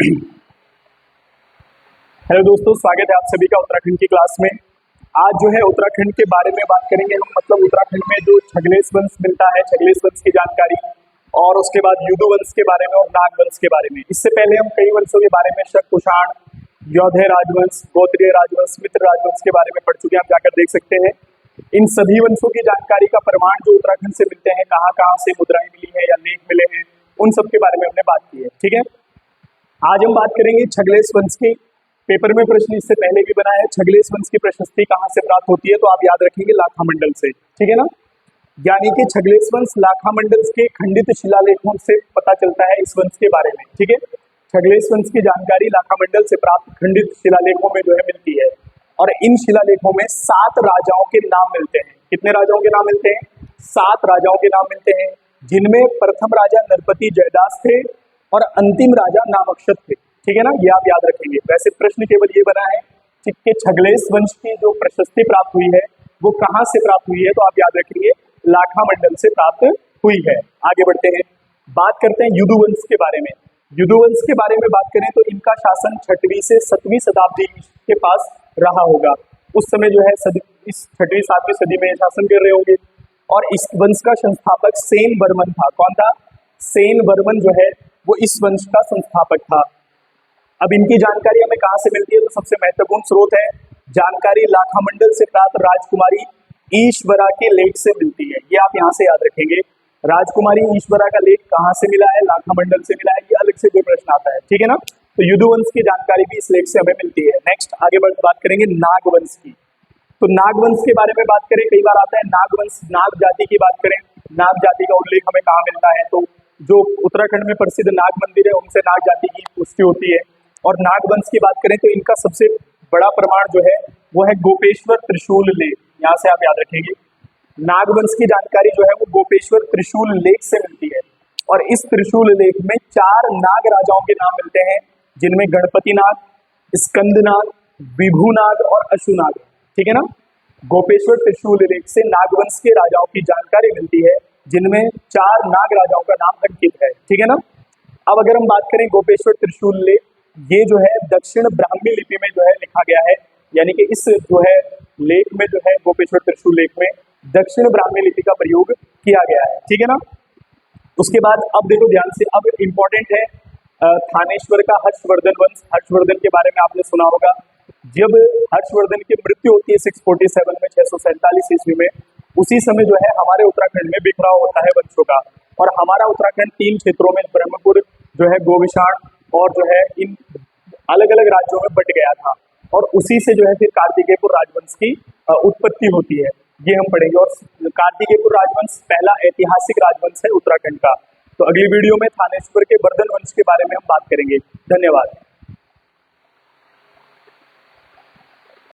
Hello दोस्तों, स्वागत है आप सभी का उत्तराखंड की क्लास में। आज जो है उत्तराखंड के बारे में बात करेंगे हम। मतलब उत्तराखंड में जो छगलेश वंश मिलता है, छगलेश वंश की जानकारी, और उसके बाद युदु वंश के बारे में और नाग वंश के बारे में। इससे पहले हम कई वंशों के बारे में, शक, कुषाण, यौधेय राजवंश, गोत्रीय राजवंश, मित्र राजवंश के बारे में पढ़ चुके हैं, आप जाकर देख सकते हैं। इन सभी वंशों की जानकारी का प्रमाण जो उत्तराखंड से मिलते हैं, कहाँ कहाँ से मुद्राएं मिली है या लेख मिले हैं, उन सब के बारे में हमने बात की है। ठीक है, आज हम बात करेंगे छगलेश वंश की। पेपर में प्रश्न इससे पहले भी बना है, छगलेश वंश की प्रशस्ति कहाँ से प्राप्त होती है, तो आप याद रखेंगे लाखामंडल से। ठीक है ना, यानी कि छगलेश वंश लाखामंडल के खंडित शिलालेखों से पता चलता है इस वंश के बारे में। ठीक है, छगलेश वंश की जानकारी लाखामंडल से प्राप्त खंडित शिलालेखों में जो है मिलती है। और इन शिलालेखों में 7 राजाओं के नाम मिलते हैं। कितने राजाओं के नाम मिलते हैं? 7 राजाओं के नाम मिलते हैं, जिनमें प्रथम राजा नरपति जयदास थे और अंतिम राजा नामक्षत थे। ठीक है ना, ये आप याद रखेंगे। वैसे प्रश्न केवल ये बना है कि छगलेश वंश की जो प्रशस्ति प्राप्त हुई है वो कहाँ से प्राप्त हुई है, तो आप याद रखेंगे लाखामंडल से प्राप्त हुई है। आगे बढ़ते हैं, बात करते हैं युदु वंश के बारे में। युदु वंश के बारे में बात करें तो इनका शासन 6वीं से 7वीं शताब्दी के पास रहा होगा। उस समय जो है इस 6वीं 7वीं सदी में शासन कर रहे होंगे। और इस वंश का संस्थापक सेन वर्मन था। कौन था? सेन वर्मन जो है वो इस वंश का संस्थापक था। अब इनकी जानकारी हमें कहाँ से मिलती है, तो सबसे महत्वपूर्ण स्रोत है जानकारी लाखामंडल से प्राप्त राजकुमारी ईश्वरा के लेख से मिलती है। ये आप यहाँ से याद रखेंगे, राजकुमारी ईश्वरा का लेख कहाँ से मिला है? लाखामंडल से मिला है। ये अलग से कोई प्रश्न आता है। ठीक है ना, तो युदु वंश की जानकारी भी इस लेख से हमें मिलती है। नेक्स्ट आगे बात करेंगे नागवंश की। तो नागवंश के बारे में बात करें, कई बार आता है नागवंश। नाग जाति की बात करें, नाग जाति का उल्लेख हमें कहाँ मिलता है, तो जो उत्तराखंड में प्रसिद्ध नाग मंदिर है उनसे नाग जाति की पुष्टि होती है। और नागवंश की बात करें तो इनका सबसे बड़ा प्रमाण जो है वो है गोपेश्वर त्रिशूल लेख। यहाँ से आप याद रखेंगे, नागवंश की जानकारी जो है वो गोपेश्वर त्रिशूल लेख से मिलती है। और इस त्रिशूल लेख में 4 नाग राजाओं के नाम मिलते हैं, जिनमें गणपति नाग, स्कंदनाग, विभुनाग और अशुनाग। ठीक है ना, गोपेश्वर त्रिशूल लेख से नागवंश के राजाओं की जानकारी मिलती है, जिनमें 4 नाग राजाओं का नाम अंकित है। ठीक है ना, अब अगर हम बात करें गोपेश्वर त्रिशूल लेख, ये जो है दक्षिण ब्राह्मी लिपि में जो है लिखा गया है। यानी कि इस जो है लेख में जो है गोपेश्वर त्रिशूल लेख में दक्षिण ब्राह्मी लिपि का प्रयोग किया गया है। ठीक है ना, उसके बाद अब देखो ध्यान से, अब इम्पोर्टेंट है थानेश्वर का हर्षवर्धन वंश। हर्षवर्धन के बारे में आपने सुना होगा। जब हर्षवर्धन की मृत्यु होती है 647 में, 647 ईस्वी में, उसी समय जो है हमारे उत्तराखंड में बिखराव होता है वंशों का। और हमारा उत्तराखंड 3 क्षेत्रों में, ब्रह्मपुर जो है, गोविशाण और जो है इन अलग अलग राज्यों में बट गया था। और उसी से जो है फिर कार्तिकेयपुर राजवंश की उत्पत्ति होती है, ये हम पढ़ेंगे। और कार्तिकेयपुर राजवंश पहला ऐतिहासिक राजवंश है उत्तराखंड का। तो अगली वीडियो में थानेश्वर के वर्धन वंश के बारे में हम बात करेंगे। धन्यवाद।